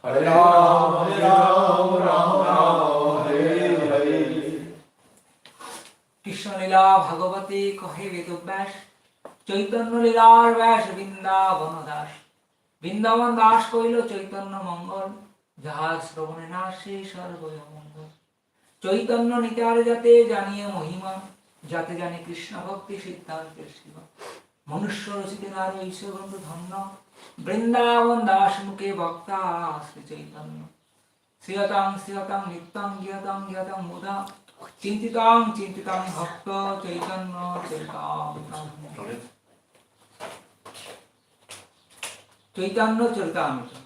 Hare Ram, Ram Ram, Hare Hare. Krishna lila bhagavate kahe vedovyas, Chaitanya lilar vyas Vrindavan das. Vrindavan das koilo Chaitanya mangal, jahar shravane nashe sarvaya mangal. Chaitanya nityar jate janiye mohima, jate jani Krishna bhakti siddhante shiva. Manushya rachite naro isya gandha dhamma, Vrindavan das mukhe bhakta Sri Chaitanya. Siyatang siyatang nityam gyatang gyatang muda, Cintitang cintitang bhakta Chaitanya charitamrita. Chaitanya charitamrita.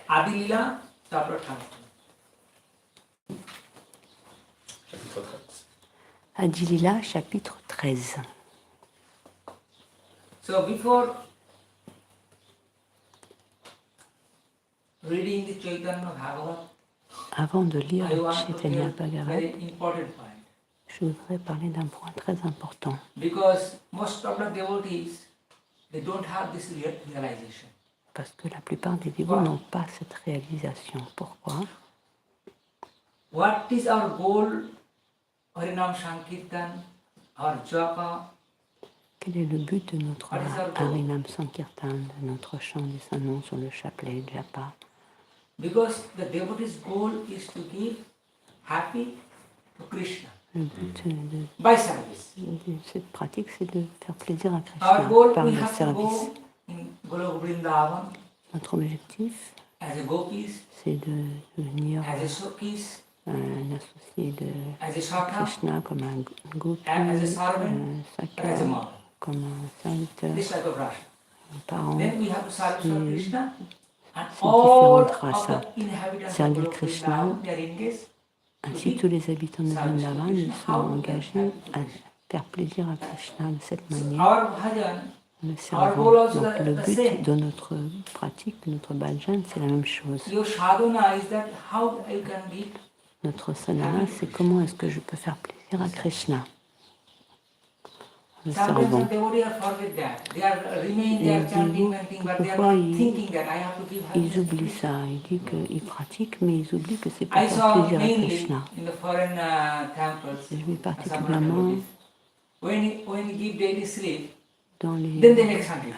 Adi Lila, chapter 13. Adi Lila, chapitre 13. So before reading the Chaitanya Bhagavat, avant de lire I le want to Chaitanya tell a Bhagavat, very important point. je voudrais parler d'un point très important. Because most of the devotees, they don't have this realization. Parce que la plupart des dévots n'ont pas cette réalisation. Pourquoi? What is our goal? Harinam Sankirtan, our japa. Quel est le but de notre Harinam Sankirtan, de notre chant des saints noms sur le chapelet japa? Because the devotee's goal is to give happy to Krishna. Le but by service. de cette pratique, c'est de faire plaisir à Our Krishna goal, par we le have to service. go in Golok Vrindavan Notre objectif, as a gopis, c'est de devenir as a Sukis, un associé de as a Shaka, Krishna comme un gopi, as a servant, un as a sakya, monk. comme un serviteur, This type of rasa. un parent. Then we have to serve Krishna, and C'est all différentes of rasas. the inhabitants of Servir Golok Krishna, Vrindavan, they are engaged. ainsi tous les habitants de Vrindavan, ils sont engagés à faire plaisir à Krishna de cette manière, Our bhajan, le servant. Donc le but de notre pratique, de notre bhajan, c'est la même chose. your sadhana is that how you can give. Notre sadhana, c'est comment est-ce que je peux faire plaisir à Krishna, le Sometimes servant. the devotees forget that. They are remain, they are chanting, chanting, but they are Pourquoi not thinking that I have to give ils happiness to oublient Krishna. ça? Ils disent qu'ils pratiquent, mais ils oublient que c'est pour I faire saw plaisir à mainly Krishna. in the foreign temples, J'ai vu some particulièrement devotees, when you give daily sleep, dans then les, they make something.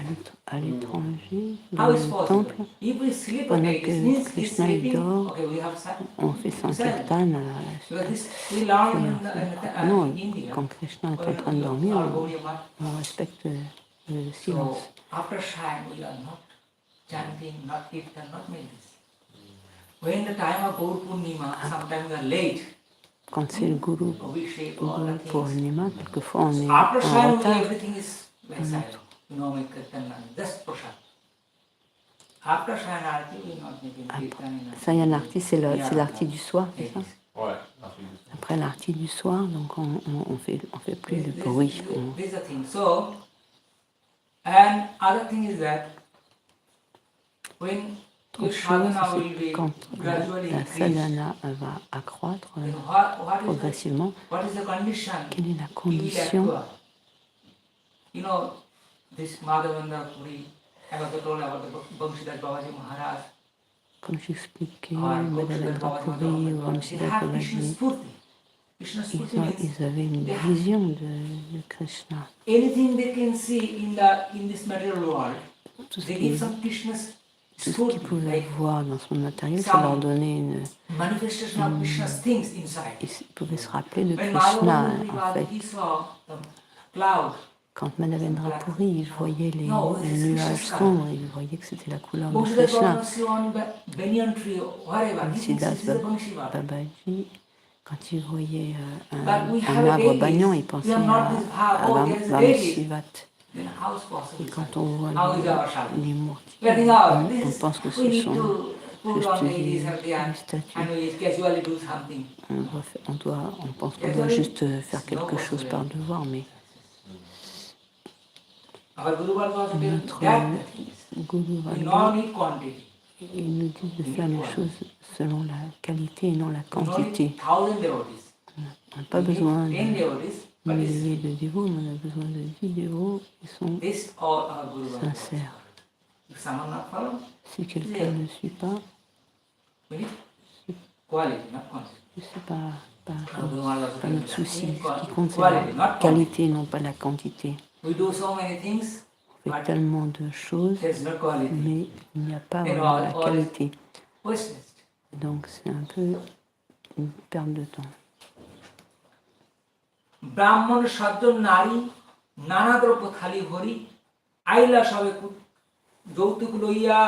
à l'étranger, How dans is les possible? temples, If we sleep, pendant okay, it que means he's Krishna il sleeping. dort, Okay, we have silence. on fait Sankirtan. Because this we learn Non, in India. quand Krishna est en train de dormir, Our Gaudiya Math. on respecte le So silence. after Shine, we are not chanting, not kirtan, not this. When the time of Gaur Purnima, sometimes we are late. Quand c'est le Guru Abhishek, all the pour things. Nima, quelquefois on est After en Shine, retard. everything is like silent. No make kirtan, just prasad. After Shine Arati, we not making kirtan. Sayan Arti, c'est l'arti du soir, c'est ça? Ouais. Après l'arti du soir, donc on fait plus de bruit. This is the thing. So, and other thing is that when your Autre chose, sadhana will c'est be quand gradually la increased, sadhana va accroître then what progressivement, is the condition? quelle est la You will condition? acquire. You know, this Madhavendra Puri, I was told about the Bangshidhar Babaji Maharaj, Comme j'expliquais, or Madhavendra Puri ou they Ramsiddhar have Krishna Babaji, Spurti. Krishna Spurti means ils avaient une vision de Krishna. anything they can see in this material world, Tout ce they give some qu'ils Krishna tout ce Spurti, qu'ils pouvaient like voir dans son matériel, ça leur donnait une... manifestation of Krishna's things inside. Ils pouvaient se rappeler de When Krishna, Madhavendra en fait. he saw the cloud, Quand Madhavendra Puri, il voyait les nuages sombres, il voyait que c'était la couleur de Bangshidhar Krishna. Babaji on banyan tree, wherever, he thinks Siddhas this is a Bangshidhar. Babaji, quand il voyait But un we have arbre deities. banyan, il We pensait are not this à there is a deity. Vamsivat. Then how is Et possible? quand on voit How is our sadhana? les mourtis, We are thinking, oh, on this pense que we ce need sont to put juste on des deities and statues. we casually do something. On pense qu'on doit juste faire quelque chose par devoir, mais Our Guru was notre that Guru we Varga, no need quantity. il nous dit de faire les choses selon la qualité et non la We no need quantité. 1,000 devotees. On n'a pas besoin 10 devotees. milliers de dévots, mais on a besoin de 10 dévots qui sont This all are Guru Bhakti. sincères. If someone not follow, Si quelqu'un ne suit pas, we need quality, not quantity. c'est pas Guru Maharaj also pas tells notre us souci. in Ce qui compte, c'est quality, not la quantity. qualité, non pas la quantité. We do so many things, On fait but tellement de choses, there is no quality. mais il n'y a pas You know, vraiment la all qualité. Wasted. Donc c'est un peu une perte de temps. ব্রাহ্মণ সজ্জন নারী নানা দ্রব্য থালি ভরি আইলা সবে যৌতুক লইয়া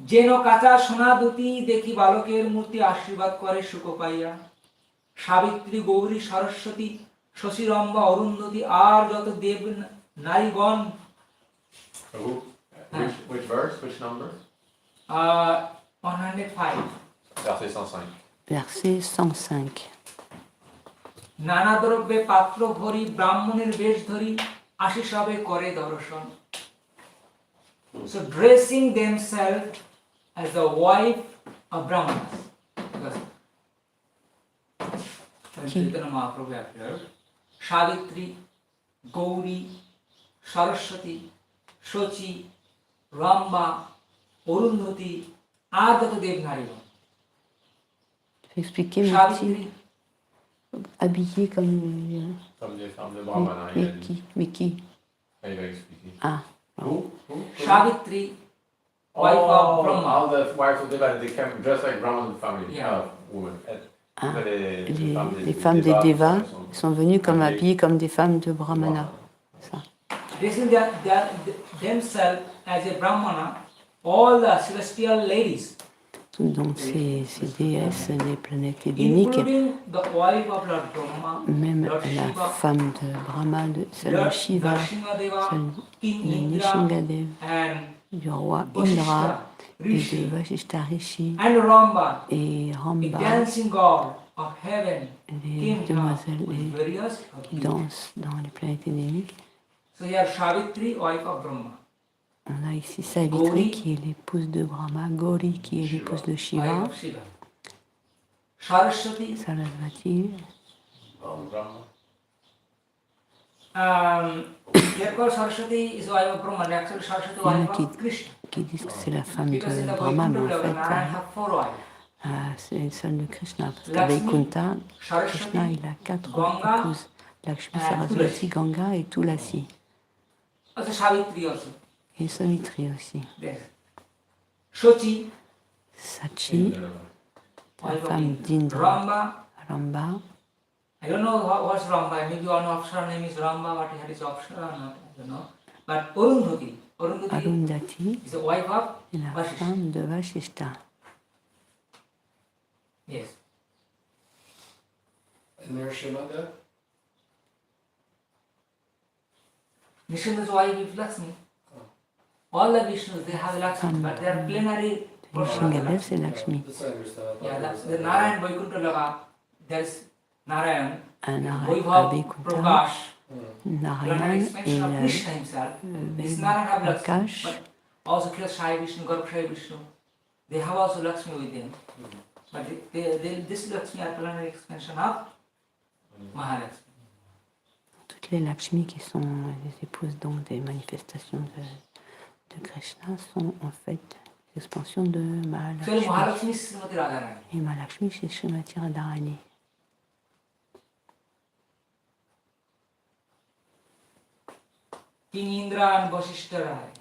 যেন কাঁচা সোনা দুটি দেখি বালকের মূর্তি আশীর্বাদ করে সুখ পাইয়া সাবিত্রী গৌরী সরস্বতী শশীরম্বা অরুন্ধতী আর যত দেব নারীগণ Which verse? Which number? 105 Verset 105. Verset 105. নানা দ্রব্যে পাত্র ভরি ব্রাহ্মণের বেশ ধরি আশি সবে করে দর্শন. So dressing themselves as the wife of brahmanas. Because when Chaitanya Mahaprabhu appeared, Savitri, Gauri, Saraswati, Shochi, Ramba, Arundhati, are the Dev Narigan. Je vais expliquer mon Savitri, petit habillé comme Comme des femmes de brahmanas. mais qui Il va expliquer. Ah, Who? Savitri, wife of Brahma. All the wives of Devas, they came dressed like Brahman family, Yeah. women. les femmes des dévas sont venues comme habillées comme des femmes de brahmana. Ça. Dressing themselves as a Brahmana, all the celestial ladies, Donc ces déesses des planètes édéniques, including the wife of Lord Brahma, même Lord la Shiva, femme de Brahma, celle de Lord Shiva, Narasimhadeva, celle King de Indra, Nishingadev, and du roi Vasishtha, Indra, et Rishi, de Vasishtha Rishi and Ramba, et a Ramba, dancing god of heaven, les came demoiselles with qui various beauties. dansent dans les planètes édéniques. So here Savitri, wife of Brahma, On a ici Savitri Gauri, qui est l'épouse de Brahma, Gauri qui est l'épouse de Shiva, wife of Shiva, Saraswati, Sarasvati, Brahma. therefore Saraswati is wife of Brahma, and actually Saraswati wife of Krishna. qui disent que c'est la femme Because in de the Brahma, mais en Vaikuntha level, fait, Narayan have 4 wives. c'est celle de Krishna. Parce qu'à Lakshmi, Vaikuntha, Saraswati, Krishna, il a 4 Ganga, épouses. Lakshmi, and Sarasvati, Tulasi. Ganga et Tulasi. Also Savitri also. Et Savitri aussi. There. Shochi, Sachi, la wife femme of d'Indra, Ramba. Ramba. I don't know what's Ramba. Maybe one of her name is Ramba, but it is optional or not. I don't know. But Arundhati. Arundhati Arundhati is the wife of est la Vasishtha. femme de Vasishtha. Yes. And there's Shimada. Nishinda's wife is Lakshmi. All the Vishnus, they have Lakshmi, but they are plenary portion of the Nishingadev, Lakshmi. c'est Lakshmi. That's understood. Yeah, that's the Narayan Vaikuntha Laga. There's Narayan, Un à Vaibhav Vaikuntha, Prakash, Narayan plenary et expansion of Krishna himself. This Narayan have Lakshmi, Prakash. but also Krishna Sai Vishnu, Garbhashai Vishnu. They have also Lakshmi with them. But this Lakshmi are plenary expansion of Mahalakshmi. Toutes les Lakshmi qui sont les épouses donc des manifestations de Krishna sont en fait l'expansion de So Mahalakshmi. Mahalakshmi is Srimati Radharani. Et Mahalakshmi, c'est Srimati Radharani. King Indra and Vasishtha Rai.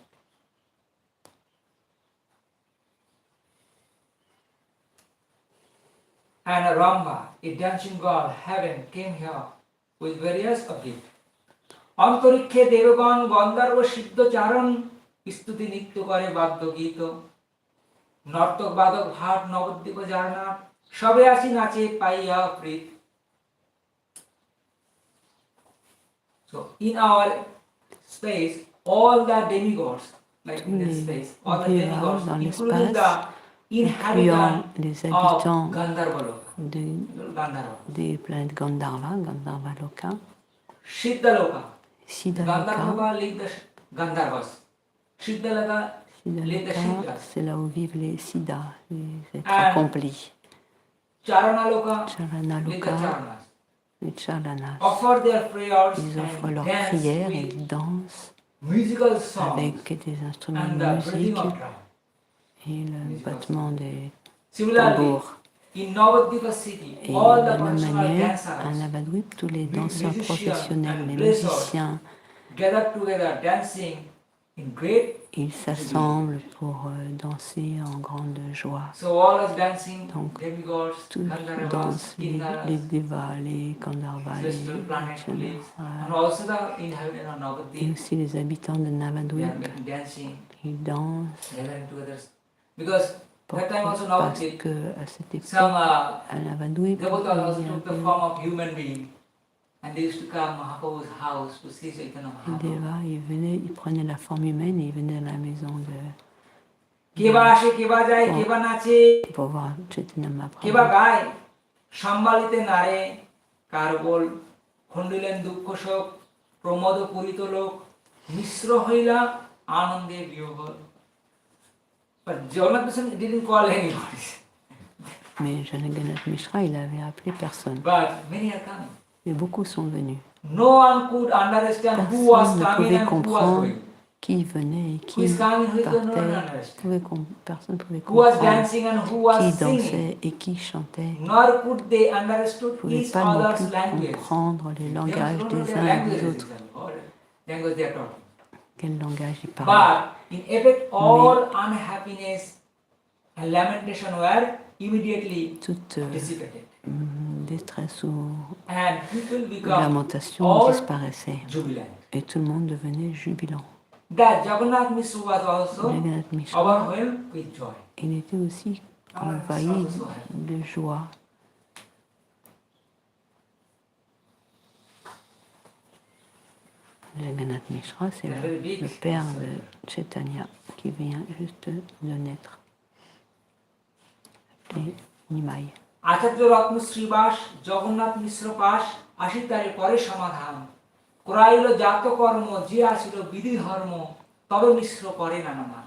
And Ramba, a dancing god, heaven, came here with various objects. অন্তরিক্ষে দেবগণ গন্ধর্ব সিদ্ধ চারণ স্তুতি নৃত্য করে বাদ্য গীত নর্তক বাদক ভাট নবদ্বীপ জারনা সবে আসি নাচে পাইয়া প্রীত. So in our space, all the demigods, like in this space, all the demigods, dans including l'espace, the inhabitants les of habitants Gandharvas, Gandharva, des planètes Gandharva, Gandharva Loka, Siddhaloka. Siddha Loka. Gandharva lead the Gandharvas. Siddhaloka lead the Siddha Siddhas. c'est là où vivent les Siddhas, les êtres And accomplis. Charanaloka Charana lead the Loka, Charanas. les chalanas. offer their prayers Ils offrent and leurs dance prières et with ils dansent musical songs avec des instruments and de the breathing musique of drum. et le battement des Similarly, tambours. in Navadvipa city, Et all de the la même professional manière, à dancers, Navadvip, tous les danseurs musicians professionnels, and les blessers musiciens, gather together dancing in great ils s'assemblent pour danser en grande joie. so all us dancing Donc, demigods, tous Gandharvas, dansent, Kinnaras, les dévas, les Gandharvas, les celestial planet lives, and Chaitanya, also the inhabitants of et Navadvip, aussi les habitants de they are Navadvip. making dancing, Ils dansent gathering together. Because that time also parce Navadvip, que à cette époque, some à Navadvip, devotees also il y took the avait form of human being, and they used to come to Mahaprabhu's house to see Chaitanya les Mahaprabhu. dévas, ils prenaient la forme humaine et ils venaient à la maison কেবা আসে কেবা যায় কেবা নাচে pour voir Chaitanya কেবা Mahaprabhu. গায় সম্বালিতে নারে কার বল খণ্ডিলেন দুঃখ শোক প্রমোদ পুরিত লোক মিশ্র হইলা আনন্দে বিয়োগ but Jagannath Misra didn't call anybody Mais Jagannath Misra, il avait appelé personne. but many are coming. Et beaucoup sont venus. No one could understand who was Personne ne coming pouvait and who was comprendre going, qui venait et who is qui coming, who is going, no one partait. understand, Personne ne pouvait who was comprendre dancing and who was qui singing, dansait et qui chantait. nor could they Ils understood ne pouvaient each pas non other's plus language. comprendre les langages des Their uns et language des is autres. language they are talking. Quel langage ils parlaient. But in effect, all unhappiness and lamentation were immediately Toute dissipated, détresse ou and people become lamentation all disparaissait. jubilant. Et tout le monde devenait jubilant. That Jagannath Misra was also Jagannath Misra, overwhelmed with joy. il était aussi envahi de joie. Jagannath Misra, c'est le père de Chaitanya qui vient juste de naître. Appelé Nimai. আচার্য রত্ন শ্রীবাস জগন্নাথ মিশ্র পাশ আশিতারে পরে সমাধান করাইল জাত কর্ম যে আসিল বিধি ধর্ম তবে মিশ্র করে নানামান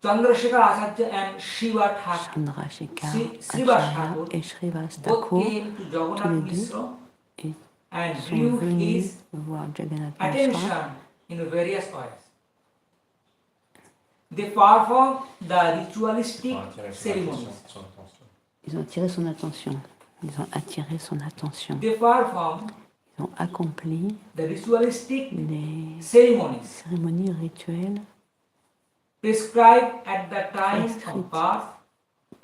চন্দ্রশেখর আচার্য and Shiva Thakur Chandrasekhar, Srivas Acharya Thakur et Srivas both Thakur, came to tous Jagannath les deux, Misra ils and sont drew venus his voir Jagannath Misra. attention in various ways. They performed the ritualistic ceremonies. Ils ont attiré son attention. Ils ont attiré son attention. They performed Ils ont accompli the ritualistic les ceremonies cérémonies rituelles prescribed at the time of Prescrites birth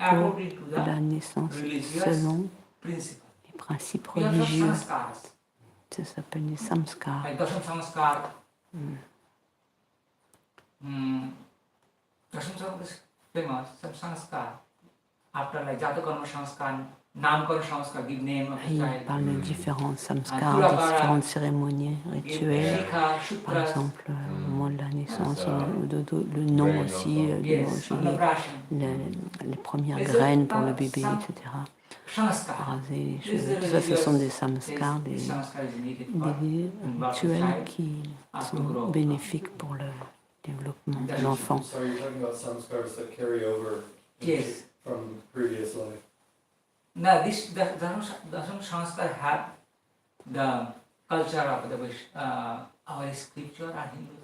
according to pour la the naissance religious selon principle. les principes We have some religieux. sanskars, Ça s'appelle les samskars. like Dasham Sanskar. Dasham Sanskar is famous, some sanskar. After like Jatakarma Sanskar, Namkarma Sanskar, give name of the Il child. parle de différents samskars, de différentes cérémonies rituelles. Shikha, Par Shukras, exemple, au moment de la naissance, le nom aussi, yes, Annaprashan, les premières graines pour le bébé, etc. Sanskar. Raser les This is cheveux. the Tout ça, ce sont des religious- samskars, this des sanskar is needed for rituels qui sont bénéfiques pour le développement de l'enfant. So you're talking about samskars that carry over Yes. from previous life. Now this the Dasham Sanskar have the culture of the our scripture or Hindu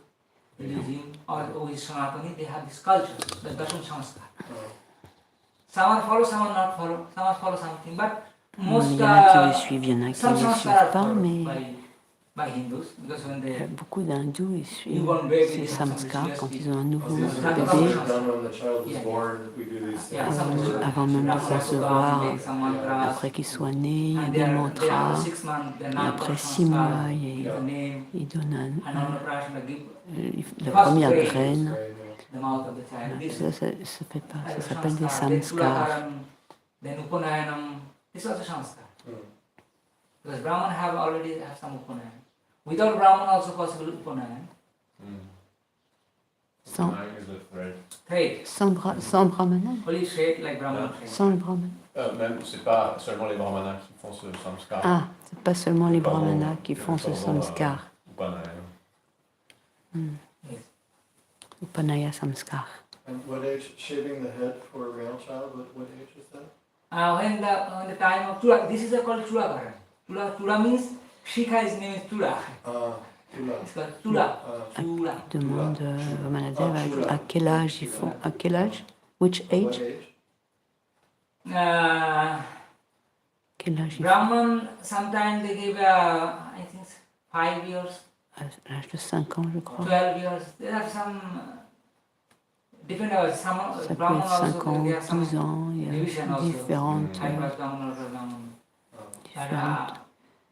religion or Sanatani, they have this culture, the Dasham Sanskar. Some are follow, some are not follow, some are follow something, but most Il y en a qui les suivent, il y en a qui some ne les sanskar suivent are pas, followed mais by Hindus because when they beaucoup d'hindous ils suivent Newborn baby, ces they have some samskars rituals quand qui- ils ont un nouveau This is bébé. done when the child is Yeah. born. We do these yeah, things. some rituals. Avant même de concevoir, Make some mantras, après qu'il soit né, il y a and des they after mantras. 6 months, the Et Namkar après 6 Sanskar, mois, give the name, il donne and Annaprashan, give la First première grade. graine. the mouth of the child. This Ça se fait pas, ça is s'appelle des sanskar. Then samskars. Tulakaram, then Upanayanam. This is also sanskar. Mm. Because Brahman already have some Upanayan. Without Brahman also possible Upanayan. Sans, Is the thread. Thread. sans brahmana. Holy thread like Brahman thread. Sans le brahmana. Même, c'est pas seulement les brahmanas qui font ce samskar. Ah, c'est pas seulement les Pardon, brahmanas qui font ce pardon, samskar. Upanayana. Yes. Upanaya samskar. And what age? Shaving the head for a male child. What age is that? when the time of Chura, this is called Chura Karani. Chura means Shikha, his name is Chura. Tula. It's called Chura. Il Chura. demande au manager à quel âge ils font. À quel âge? Which age? Quel âge ils font? Brahman, sometimes they give, I think, 5 years, À l'âge de 5 ans, je crois. 12 years. There are some different hours. Some Ça peut Brahman être also, 5 ans, there are some 12 ans, il y division a also. différentes. High class Brahman, lower Brahman. différentes.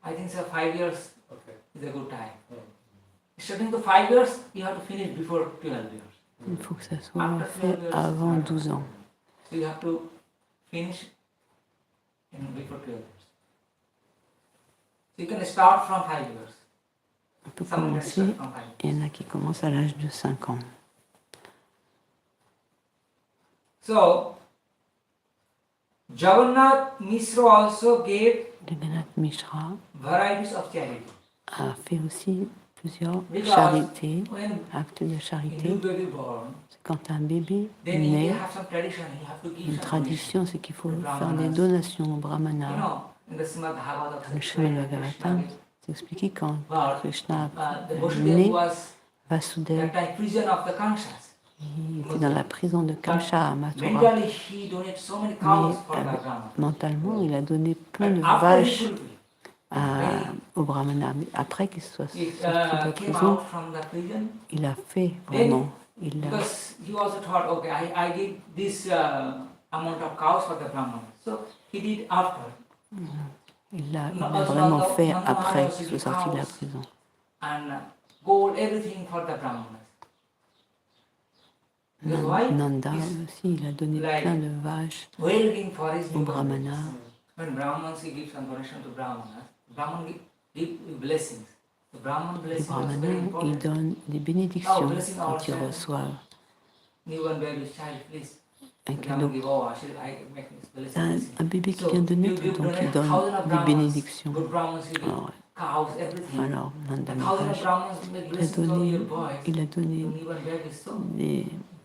I think so 5 years Okay. is a good time. Starting to 5 years, you have to finish before 12 years. Il faut que ça soit fait avant 12 ans. So you have to finish before 12 years. So you can start from 5 years. On peut Some can commencer, start from 5 years. il y en a qui commencent à l'âge de 5 ans. So Jagannath Misra also gave Jagannath Misra varieties of charity. a fait aussi plusieurs Because charités, when actes de a charité. new baby born, C'est quand un bébé then you naît, have some tradition. You have to give une some tradition, c'est qu'il faut Brahmanas. faire des donations aux donation. brahmanas. You know, in the Srimad Bhagavatam, Dans le Srimad Bhagavatam, c'est expliqué quand But, Krishna the est Vasudev né, was Vasudeva, that time prison of the Kamsas. il était dans la prison de Kamsa à Mathura. Mentally, he donated so many cows for the Mais Brahmanas. mentalement, il a donné plein de After he vaches fulfilled, aux brahmanas. Mais après qu'il soit sorti he de la came prison, out from the prison il a fait vraiment. Il a, because he also thought, okay, I give this amount of cows for the Brahmanas. So he did after. il a vraiment fait après qu'il soit sorti de la prison. And gold, everything for the Brahmanas. Because why? Nanda He's aussi, il a donné like plein de vaches waiting for his aux new brahmanas. When Brahmans he gives some donation to Brahmanas, Brahman give blessings. The Brahman Les blessing is very brahmanas, ils important. donnent des bénédictions quand ils reçoivent Newborn baby child, please. un The cadeau. Brahman give, oh, I make this blessing. Un bébé qui So, vient de you naître, give donc il donate thousand donne of des Brahmans, bénédictions. good Brahmans you give Alors, cows, everything. alors Nanda And thousand of Maharaj Brahmans make a blessings on donné, your boys. il a donné Newborn baby, so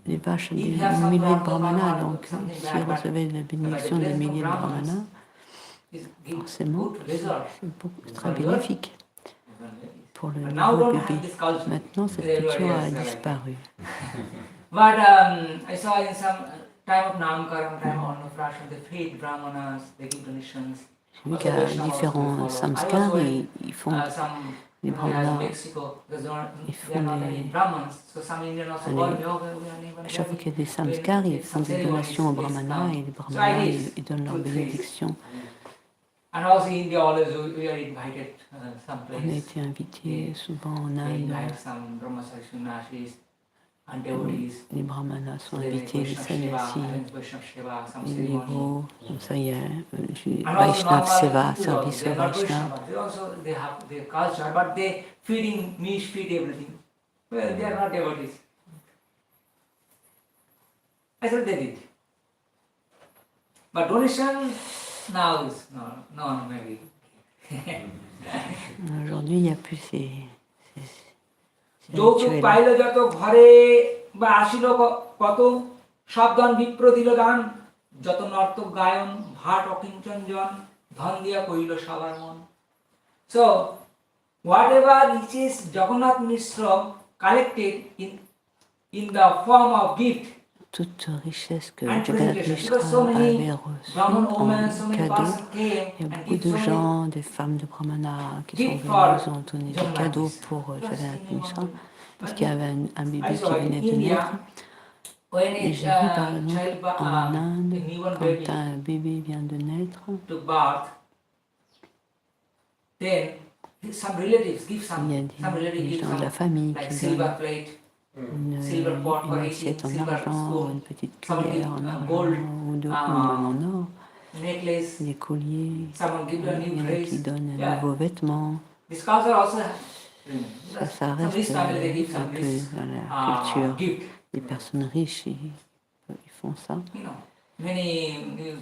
des vaches à des If you have some milliers de problem, brahmanas. Donc, something s'il bad, recevait la bénédiction des milliers de brahmanas, it gives forcément, good result. c'est très bénéfique pour le But now nouveau don't have bébé. this culture. Maintenant, cette Everybody culture a has like disparu. But I saw in some time of Namkaram, time of Annapration, they feed Brahmanas, they give donations. J'ai vu qu'à différents samskars, ils font les brahmanas. Mexico, because Ils they font are not des- any Brahmans, so some Indians also Allez. call me, oh, we are even À chaque fois very- qu'il y a des samskars, ils font des donations aux brahmanas et les brahmanas, ils donnent leurs bénédictions. And also India, always we are invited some On a place. été invités souvent en They Inde. invite some brahmachari sannyasis and devotees. Les brahmanas sont They make invités, les Vaishnava Seva, sannyasis, arrange Vaishnava Seva, some les ceremony. nivos, comme ça il y a And also Vaishnav normal Seva, Hindus service also, they au are not Vaishnav. Vaishnava. They also they have their culture, but they feeding meat, feed everything. Well, they are not devotees. I said they did. But donation now is no maybe. Aujourd'hui, il n'y a plus ces যৌতুক rituels. Pile যত ঘরে বা আসিল কত সাবধান বিপ্র দিল দান যত নর্তক গায়ন ভাট অকিঞ্চন জন ধন দিয়া কইল সবার মন so whatever riches Jagannath Misra collected in the form of gift Toute richesse que and Jagannath presentation, Misra because so many avait reçue Brahman women, so en many cadeau. persons came Il y a and beaucoup give de so many gens, des femmes de brahmana qui sont gift venus, for ils ont donné des Jagannath cadeaux Misra. pour Just Jagannath thinking Misra, about parce it. qu'il y avait un bébé I qui saw in venait de India, naître. when Et a j'ai vu par child, exemple en Inde, a newborn quand baby un bébé vient de naître, to birth, then some relatives give il y a some relatives des give gens de la some famille like qui silver donnent plate, une silver pot for assiette eating, en silver argent, spoon, une petite someone cuillère en give argent, gold, ou même en or, necklace, des colliers, someone give a il new y en a qui dress. donnent un Yeah. nouveau vêtement. This culture also Ça some rich reste family they give un some peu rich dans la culture. gift. Les personnes riches, ils font ça. You know, many new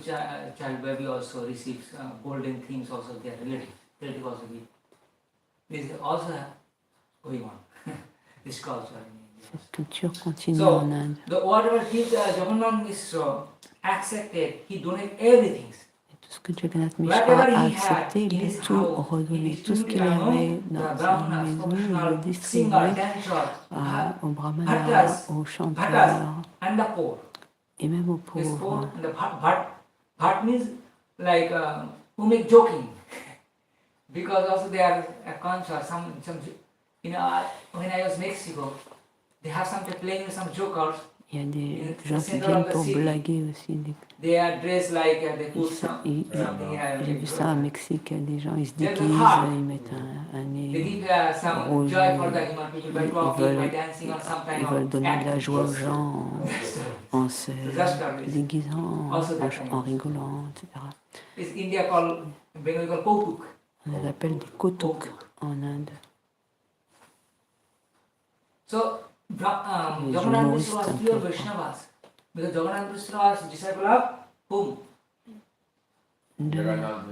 child baby also receives golden things also their relative also give. This is also going on. This culture in India. Cette culture continue So, en Inde. the whatever gift Jagannath Misra accepted, he donated everything. Ce que Jagannath Misra a accepté, il a tout redonné. Tout ce qu'il avait dans sa maison, il le distribuait aux brahmanas, aux chanteurs et même aux pauvres. Bhat means like who make joking, because also they are a concert. Some when I was in Mexico, they have some playing some jokers. Il y a des gens qui viennent pour blaguer aussi. They are dressed like they put something. J'ai vu ça au Mexique, des gens ils se déguisent, ils mettent un nez rouge, ils veulent donner de la joie aux gens en se déguisant, en rigolant, etc. On les appelle des Kautuk en Inde. So, Jagannath Misra was pure Vaishnavas, because Jagannath Misra was disciple of whom? Jagannath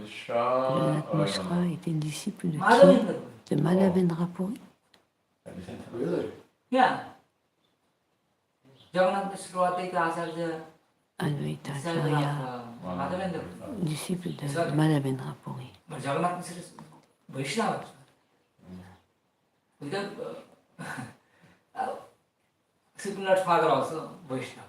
Misra était disciple de qui? De Madhavendra Puri. Really? Yeah. Jagannath Misra Advaita Acharya, Advaita disciple Acharya, of Madhavendra. disciple de Madhavendra Puri. But Jagannath Misra is Vaishnava. Without Srinath father also Vaishnava.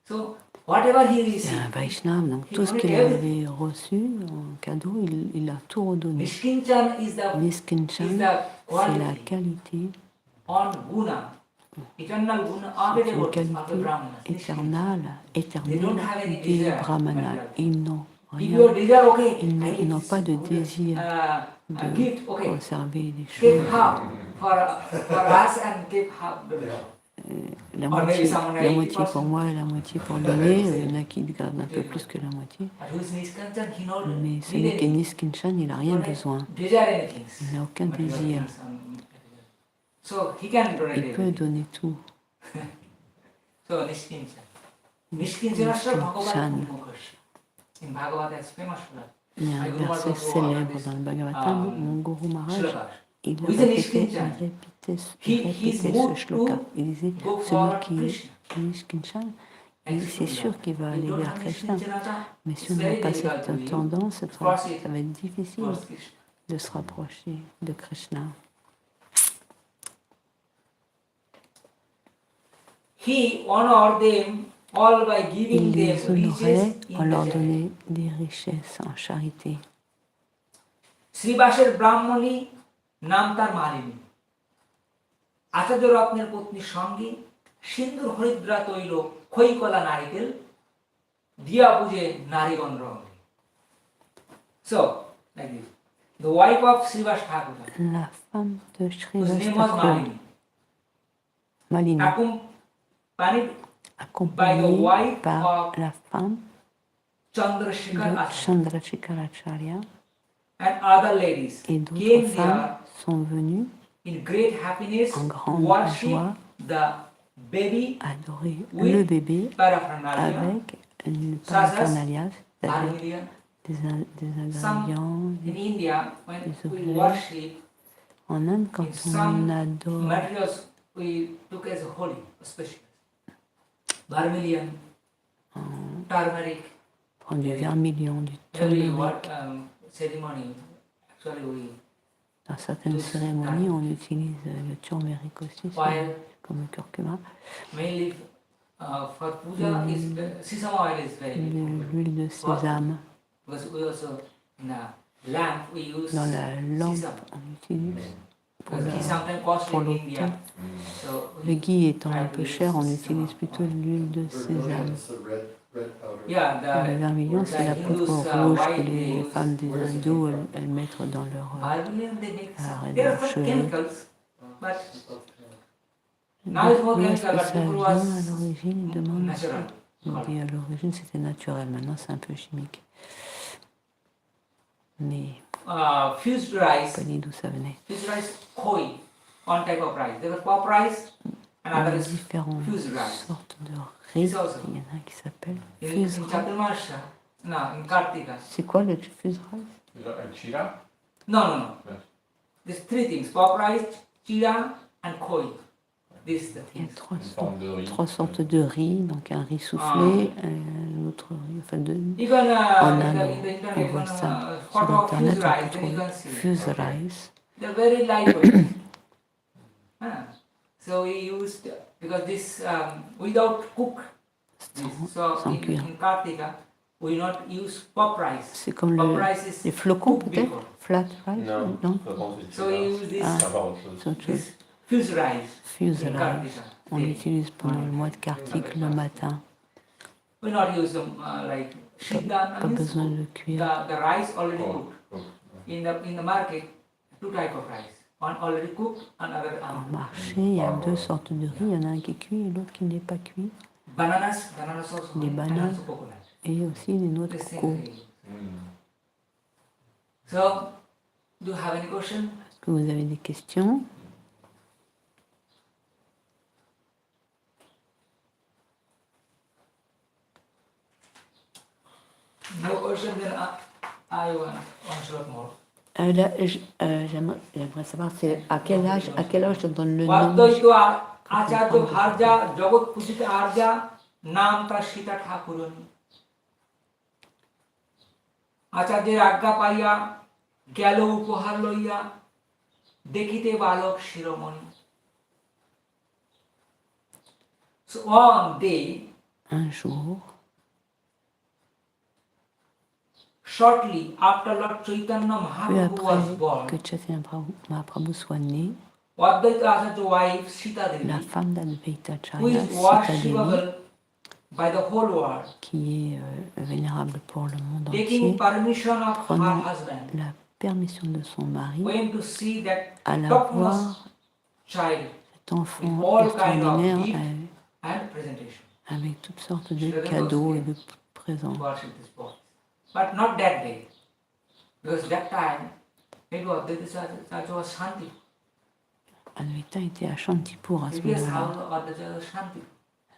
So whatever he C'est received, un Vaishnava, donc tout ce qu'il avait reçu en cadeau, il a tout redonné. Niskinchan is Niskinchan, the c'est la quality qualité, on guna, eternal guna of the c'est une devotees, qualité of the brahmanas. éternelle des brahmanas. Ils n'ont If rien, you desire, okay, ils n'ont pas de désir a gift, de okay, conserver des give choses. half for us and give half the La moitié pour moi et la moitié pour donner. Il y en a qui gardent un peu plus que la moitié. Mais celui qui est Niskinchan, il n'a rien besoin. Il n'a aucun désir. Il peut donner tout. Niskinchan. Il y a un verset célèbre dans le Bhagavatam, mon Guru Maharaj, il répétait ce shloka. Il disait, celui qui est Niskinchan, c'est sûr qu'il va aller vers Krishna. Mais si on n'a pas cette tendance, ça va être difficile de se rapprocher de Krishna. He honored them all by giving Il les them honorait riches en in leur the donnant des richesses en charité. শ্রীবাসের ব্রাহ্মণী নাম তার মালিনী। আচার্য রত্নের পত্নীর সঙ্গে সিন্দুর হরিদ্রা তৈল খৈকলা নারিকেল দিয়া পূজে নারীগণ রঙ্গে। So, like this. The wife of Srivas Thakurani, La femme de whose Srivas name was Thakurani, Malini, Malini, accompagnée par la femme Chandrasekhar de Acharya Chandrasekhar and other ladies et came d'autres there femmes sont venues in great happiness en to grande worship joie the baby adorer with le bébé paraphernalia, avec une such as paraphernalia, c'est-à-dire Armenia. des Some ingrédients. in India, when des we objets. worship, En Inde, quand in on some adore materials we took as holy, especially vermilion, turmeric. prend du vermilion, du Every turmeric, ceremony, actually we dans certaines cérémonies, on utilise le turmeric aussi, oil, comme le curcuma. mainly for puja is sesame oil is very important. L'huile de sésame. Because we also in a lamp we use Dans la lampe, sesame. on utilise pour Because ghee sometimes costly in l'autel. India. So Le ghee étant un peu cher, on utilise plutôt l'huile de sésame. It's the red powder. yeah, Le vermilion, c'est la poudre rouge que les femmes des hindous elles mettent dans leur vermilion they make arrêt there de are some cheveux. chemicals, but now it's more Où est-ce chemical, que but ça before vient was à l'origine? Il demande. natural. On dit à l'origine c'était naturel, maintenant c'est un peu chimique. Mais Fused je rice, sais pas dit d'où ça venait. fused rice, koi, one type of rice. There was pop rice, and Il y other a is différentes fused rice. sortes de riz. Il y en a un qui s'appelle fuse In rice. Chaturmasha, no, in Kartika. C'est quoi le fuse rice? Chira? No. Yes. There's three things: pop rice, chira, and koi. these the Il y a things. trois sortes de riz, donc un riz soufflé, l'autre riz, enfin Even en in Inde, the internet, on even voit ça. Sur photo of fused Internet, on rice, peut then you trouver can see. fused rice. They're very lightweight. So we used, because this without cook, so in Kartika, we not use pop rice. C'est comme Pop rice is les flocons cooked peut-être, before. flat rice, Non, non? So we use this, Ah, c'est autre chose. c'est autre chose. this fused rice Fused in rice, Kartika. on l'utilise pendant le mois de Kartik le matin. We not use them like shidana Pas means besoin de le cuire. the rice already cooked. In the market, two type of rice. One already cooked, another Au marché, il y a deux sortes de riz, il y en a un qui est cuit et l'autre qui n'est pas cuit. bananas also, Des and bananes also coconut. et aussi des noix de The same coco. thing. So, do you have any question? Est-ce que vous avez des questions? No question, then I want one shot more. Là, j'aimerais savoir c'est à quel âge je donne le nom. Vaddhaitva acharya bharja jagat pujita arja নাম তার সীতা ঠাকুরনী আচার্যের আজ্ঞা পাইয়া গেল উপহার লইয়া দেখিতে বালক শিরোমণি So one day, Un jour, shortly after Lord Chaitanya peu Mahaprabhu was après born, que Chaitanya Mahaprabhu soit né, Advaita Acharya's wife Sita Devi, la femme d'Advaita who Acharya, is Sita Devi, worshipable by the whole world, qui est vénérable pour le monde taking entier, permission of her prenant husband, la permission de son mari, went to see that alla topmost voir child cet enfant with all kind of extraordinaire gift and presentation. avec toutes sortes de cadeaux et de présents. Worship this boy. But not that day. Because that time, maybe Advaita Acharya was Shanti. Advaita était à Shantipur à ce Previous moment-là. house of Advaita Acharya was Shanti.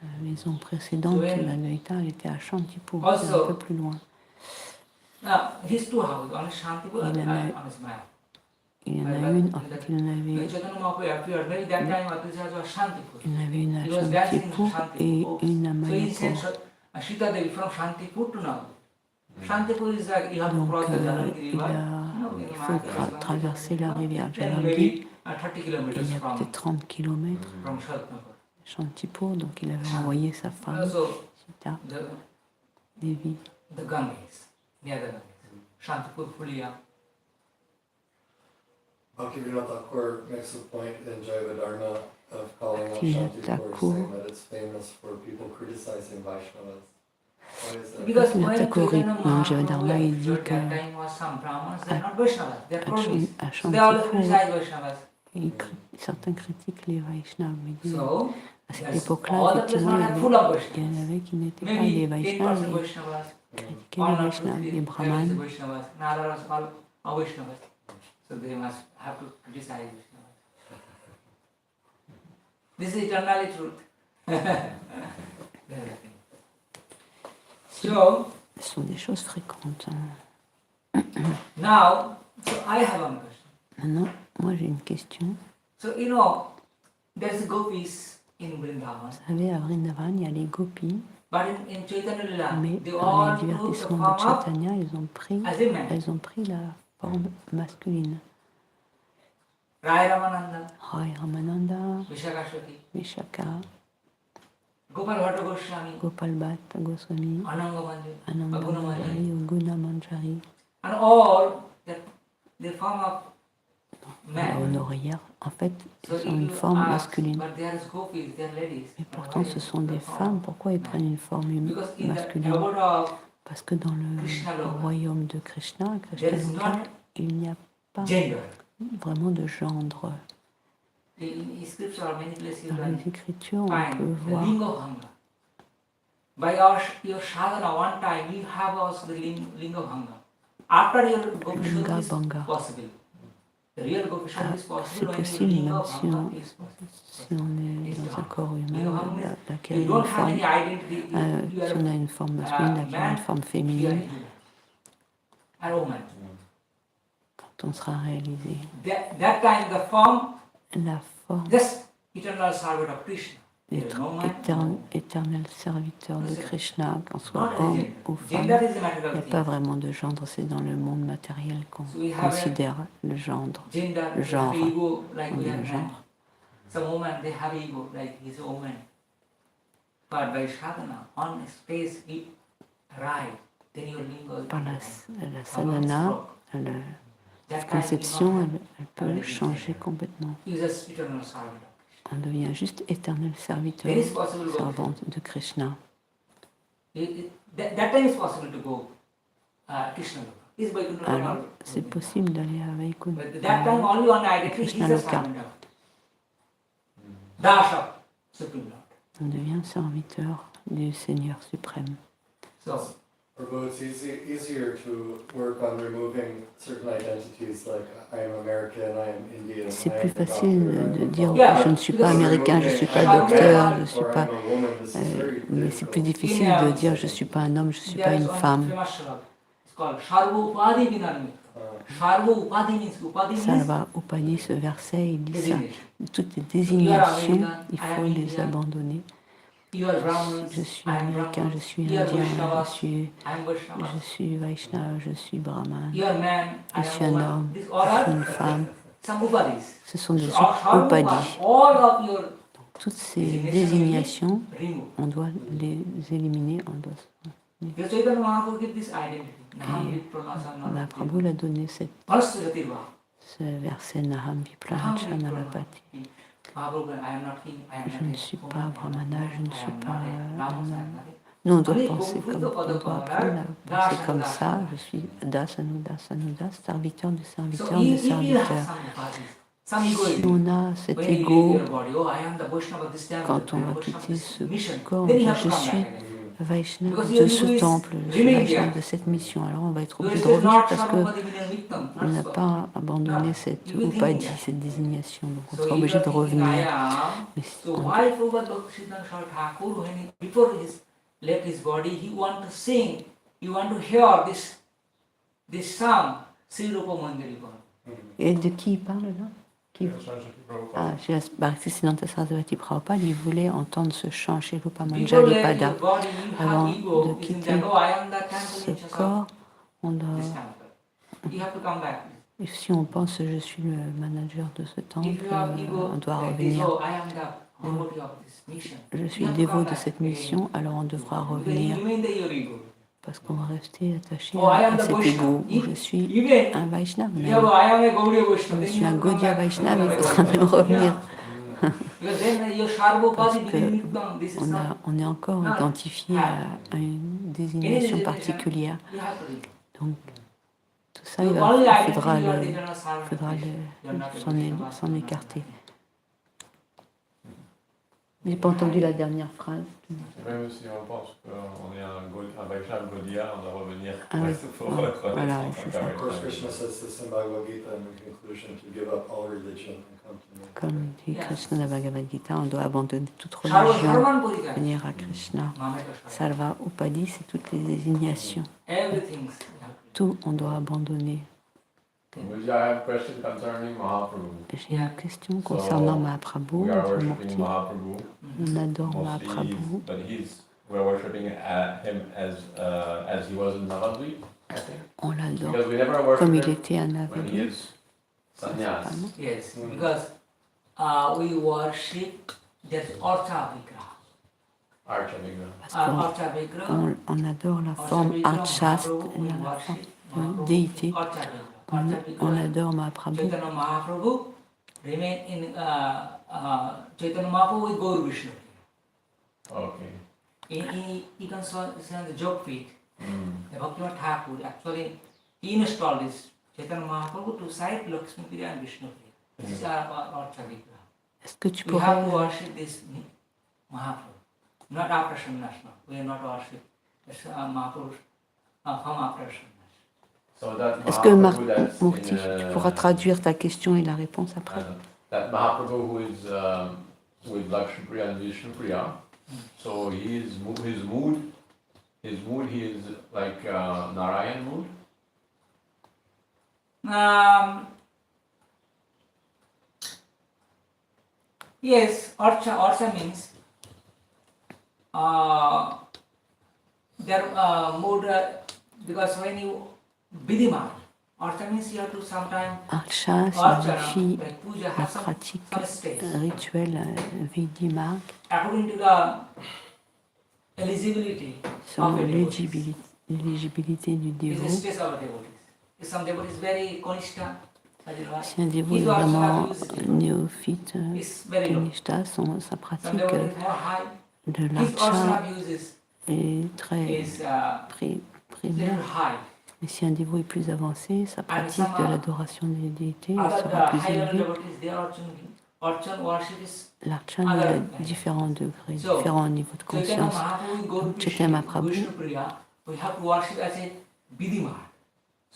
La maison précédente de l'Advaita, elle était à Shantipur, Also, c'est un peu plus loin. Now, his two houses, one is Shantipur and Il en a- one is Maya. Il y en a une, en fait, il en When avait, Chaitanya Mahaprabhu appeared, maybe that time Advaita Acharya was Shantipur. il y en avait une à He was dancing in Shantipur et Shantipur. une à So he sent Mayapur. Sita Devi from Shantipur to now. Shantipur is like you have to Donc, cross the Jagannath il river. il faut traverser la rivière Then Jagannath. maybe 30 Et kilometers il y a from peut-être 30 km Sharatnagara. Shantipur, donc il avait envoyé sa femme, Also, Sita the Devi. Ganges, near the Ganges. Shantipur, Pulia. Bhaktivinoda Thakur makes a point in Jaiva Dharma of calling out Bhaktivinoda Shantipur, Thakur. saying that it's famous for people criticizing Vaishnavas. Why is that? Because Bhaktivinoda when Thakur, Chaitanya dans Jagadharvas, il dit Mahaprabhu que at that time was some Brahmanas, they are not Vaishnavas, they are à Brahmanis. à So they always Shantipur, criticize Vaishnavas. certains critiquent les Vaishnavas, mais disent, So, à cette yes, époque-là, all the places effectivement, are full of il y Vaishnavas. en avait qui n'étaient pas Maybe des 10% Vaishnavas, ils Vaishnavas, critiquaient one les or two, Vaishnavas, three, les there is Brahmanes. Vaishnavas, and others all are Vaishnavas. So they must have to criticize Vaishnavas. This is eternally truth. So, Ce sont des choses fréquentes. Hein. now, so I have one question. Maintenant, moi j'ai une question. So, you know, there's gopis in Vrindavan, Vous savez, à Vrindavan, il y a les gopis, but in Chaitanya Lila, mais they dans all les took the divertissements de form of Chaitanya, elles ont pris la forme masculine. Rai Ramananda, Rai Ramananda, Vishakashwati, Vishaka, Gopal Bhatta Goswami, Gopal Bhatta Goswami, Ananga Manjari, Ananda Aguna Manjari, Guna Manjari, and all that they form of la men. honoraire, en fait, So ils ont if une you forme ask, masculine. but they are gopis, they are ladies. Mais pourtant, ce sont des femmes. Pourquoi ils prennent une forme Because in the masculine? abode of Parce que dans Krishna le Loka, royaume de Krishna, there is Krishna Loka, not il n'y a pas gender. vraiment de gendre. In scripture or many places you Dans can les Écritures, on find peut the voir linga bhanga. By your sadhana, one time you have also the linga bhanga. After your gopishwar Linga is bhanga. possible. The real gopishwar is C'est possible when your possible linga même si bhanga on, is possible. si on est dans un corps Linga humain, bhanga means laquelle you une don't have forme, any identity. You si on a une forme masculine, laquelle une forme you are féminine, a woman. quand on sera réalisé. That time the form La forme, just eternal servant of Krishna. There is Être no man, éternel serviteur de Krishna, qu'on soit not homme gender. ou femme. Gender is a Il n'y a material pas thing. vraiment de gendre, c'est dans le monde matériel qu'on So we have considère le gendre, Gender, le we have genre. ego like On we dit have le man. genre. Some woman they have ego like he's a woman. But by sadhana, on space he arrive, then your lingo is Par la How sadhana, long la That time conception, you elle peut changer complètement. is just eternal servant. On devient juste éternel serviteur, There is possible to go. servante de Krishna. That time is possible to go Krishna Loka. Is by Alors, c'est possible d'aller à Vaikuntha. But that time only one identity Krishna is a Loka. servant of Dasha, Supreme Lord. On devient serviteur du Seigneur suprême. So Prabhu, it's easier to work on removing certain identities like I am American, I am Indian. C'est I am plus a doctor, facile I am de a dire Yeah, que je ne suis pas américain, je ne suis pas docteur, je ne suis pas. Mais c'est plus difficile de dire je ne suis pas un homme, je ne suis pas une femme. It's called Sarva Upadi Vinanamita. Sarva Upadi means Upadi means Salva Upadi, ce verset, il dit ça. designation. Toutes les désignations, il faut les abandonner. You are Brahmins, Je suis I am américain, Brahman. je suis You are indien, Vaishnavas, je suis Vaishnava, je suis Brahman, you are man, I je suis am un woman. homme, These je all suis are une femme. some upadis. Ce sont des So all upadis. all of your Toutes ces désignations, remove. on doit les éliminer, on doit. Because Chaitanya Mahaprabhu give this identity. Naham Et Vipranasana. Mahaprabhu l'a donné ce verset Naham Vipranacha Nalapati. Mahaprabhu, I am not king, I am Je ne not suis a pas brahmana, je ne I suis am pas not a un Brahmana, homme. nothing. Nous, on doit penser comme on doit apprendre à penser comme ça. Je suis dasanudas, serviteur de serviteur So de if you have serviteur. some Si egoism, on a cet when you leave ego, your body, oh, I am the Vaishnava of this temple, quand on I am va Vaishnava of quitter this ce mission, corps, on then you dit have to je come suis back again. Vaishnava Because de your ce ego is temple, je suis remaining Vaishnava there. de cette mission. Alors on va être Your obligé de ego is revenir not parce Sarvapadi Vinamiktam, qu'on n'a not pas abandonné cette You think upadi, that. cette désignation. Donc on So sera you obligé are de thinking, I revenir. am. Mais So on- why Prabhupada Bhaktisiddhanta Thakur, when he, before he left his body, he want to sing, he want to hear this song, Sri Rupa Mandirikam. Et de qui il parle là Qui- Ah, Bhaktisiddhanta Sarasvati Prabhupada, il voulait entendre ce chant chez Rupa Before Manjari leaving Pada. your body, you Avant have ego, de you think quitter that, oh, I am the ce temple in corps, on doit, this temple. You have to come back. et si on pense je suis le manager de ce temple, If you have ego, on doit like this, revenir. oh, I am the devotee of this mission. Je suis You have to dévot come de back cette again. mission, alors on devra Because you revenir remain your ego. parce qu'on va rester attaché Oh, I am à the cet Vaishnava. ego. If- Je suis Even un Vaishnava. if Mais you have, I am a Gaudiya Vaishnava, je then suis you un have to come Gaudiya back. Vaishnava, il Yeah. faudra même revenir. Yeah. Because then your Sarvapadi Parce Vinamiktam, this is not. on est encore Ah. identifié à une désignation particulière. You have to read. Donc, tout ça, The il only faudra identity you are the eternal servant of faudra Krishna. You are not a s'en Vaishnava, s'en you are not écarter. nothing. J'ai pas entendu la dernière phrase. Même si on pense qu'on est un Vaishnava Gaudiya, on doit revenir Ah oui. pour Ouais. être Voilà, renaissance c'est ça. encore. Of course, Krishna says this in Bhagavad Gita in the conclusion to give up all religion and come to me. Comme dit Krishna dans la Bhagavad Gita, on doit abandonner toute Sarva religion, Dharman Purika. venir à Krishna. Mameta Sarva. Salva Upadi, c'est toutes les désignations. Everything. Tout, on doit abandonner. I have a question concerning Mahaprabhu. J'ai une question concernant Mahaprabhu. We are Murti. worshipping Mahaprabhu. On adore Mostly, Mahaprabhu. but we're worshipping him as he was in Navadvip, I think. On l'adore Because we never comme il worship him était à when he Navadvip. is sannyas. Yes, because we worship that Archa Vigraha. Archa Vigraha. Parce qu'on Archa Vigraha. on adore la Archa forme Vigraha, Archast, Mahaprabhu, we la worship forme Mahaprabhu, déité. Archa Vigraha. On, Archa on Vigraha. adore Mahaprabhu. Chaitanya Mahaprabhu remain in Chaitanya Mahaprabhu with Gaur Vishnu. Okay. You can see on the joke feet. Mm. The Bhaktivinoda Thakur actually he installed this Chaitanya Mahaprabhu to side Lakshmi Priya and Vishnu Priya. This is our Archa Vigraha. Est-ce que tu We have to pourrais, worship this Mahaprabhu, not after sannyas. We are not worship this Mahaprabhu from after sannyas. So that est-ce que Mahaprabhu that's Murti, in, tu pourras traduire ta question et la réponse après? that Mahaprabhu who is with Lakshmi Priya and Vishnu Priya, so his mood, he is like Narayan mood. Yes, Archa means their mood, because when you Vidima, Archa means you have to sometimes Archa signifie la pratique rituelle Vidima according to the eligibility selon of a devotee. l'éligibilité du Is dévot. the stress of a devotee. If some devotee is very konishta, Si un dévot est vraiment néophyte, Kanishta, sa pratique de l'archa est très primaire. Et si un dévot est plus avancé, sa pratique de l'adoration des déités sera plus élevée. L'archan est à différents degrés, différents niveaux de conscience. Donc, Chaitanya Mahaprabhu,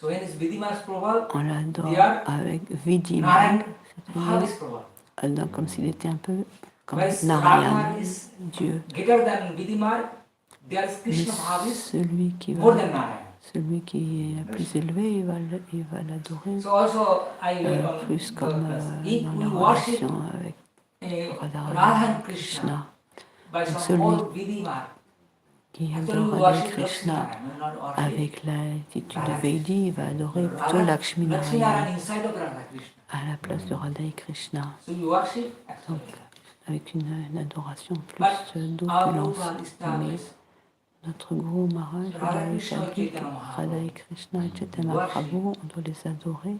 on l'adore avec Vidima, c'est-à-dire comme s'il était un peu comme Narayan, Dieu. Mais celui qui est le plus élevé, il va l'adorer plus comme dans la relation avec Radha Krishna. Donc celui qui adore Radha Krishna avec l'attitude de Vaidhi, il va adorer plutôt Lakshmi Narayana à la place de Radha Krishna. Donc, avec une adoration plus d'opulence. Mais notre Guru Maharaj a établi que Radha Krishna et Chaitanya Mahaprabhu, on doit les adorer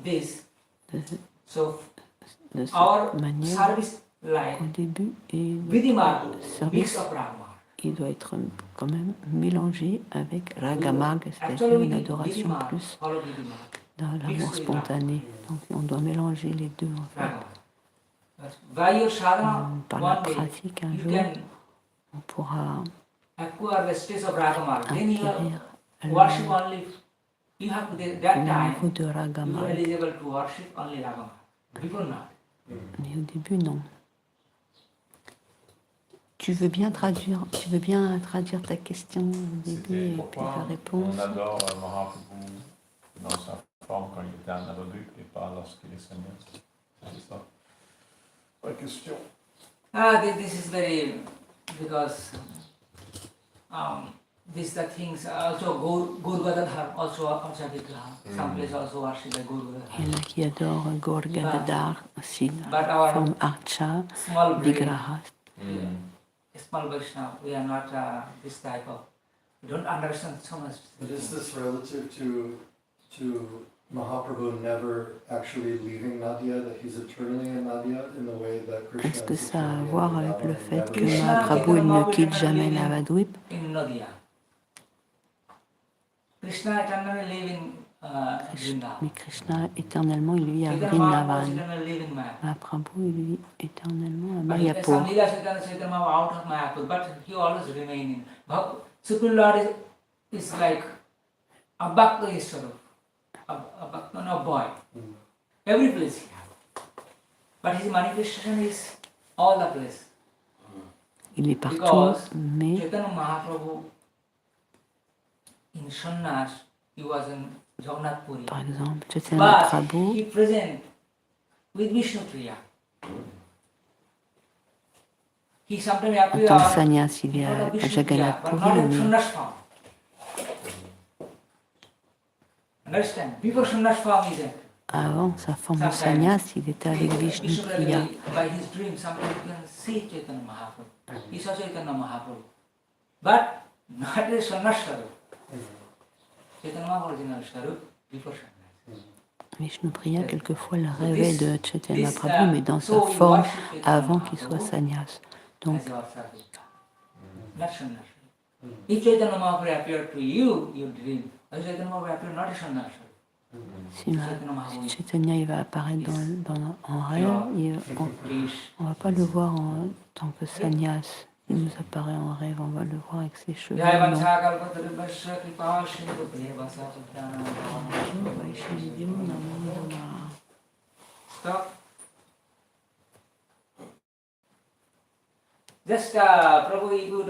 de cette manière au début et le service il doit être quand même mélangé avec Ragamarg, c'est-à-dire une adoration plus dans l'amour spontané. Donc on doit mélanger les deux en fait. Par la pratique, un jour, on pourra acquérir le niveau de Ragamarg. Mais au début, non. Tu veux bien traduire ta question au début et puis la réponse. On adore Mahaprabhu dans sa forme quand il était un adolescent et pas lorsqu'il est seigneur. C'est ça la question. This is very, because these are things also Gaur Gadadhar also Vigraha. Some place also worship by Gaur Gadadhar. Il y en a qui adorent Gaur Gadadhar aussi, comme Archa, Vigraha. Small Vaishnava, we are not this type of, we don't understand so much. But is this relative to Mahaprabhu never actually leaving Nadia, that he's eternally in Nadia in the way that Krishna is? Est-ce que ça a à voir avec le fait que Mahaprabhu il ne quitte jamais Navadvip? In Nadia. Krishna eternally live in Mais Krishna, éternellement, il vit à Vrindavan. Mahaprabhu, il vit éternellement à Mayapur. Supreme Lord is like a Bhakta Ishvara, a Bhakta, a boy. Every place he has. But his manifestation is all the place. Il est partout, mais Chaitanya Mahaprabhu in Sannyas, he was in Jagannath Puri. Par exemple, Chaitanya Mahaprabhu, he present with Vishnu Priya. He sometimes en tant que sannyas, il est à Jagannath Puri, mais understand? Before sannyas form is there. Avant sa forme de sannyas, il était avec Vishnu Priya. By his dream, sometimes you can see Chaitanya Mahaprabhu. He saw Chaitanya Mahaprabhu. But not a sannyas Swarup. Chaitanya Mahaprabhu original Swarup before sannyas. Vishnu Priya, quelquefois, le rêvait de Chaitanya Mahaprabhu, mais dans sa forme avant qu'il soit sannyas. Donc, not sannyas. If Chaitanya Mahaprabhu appeared to you, you dream. Chaitanya Mahaprabhu appeared not a sannyas. Si Chaitanya il va apparaître en rêve, on ne va pas le voir en tant que sannyas. Il nous apparaît en rêve, on va le voir avec ses cheveux longs. Just Prabhu,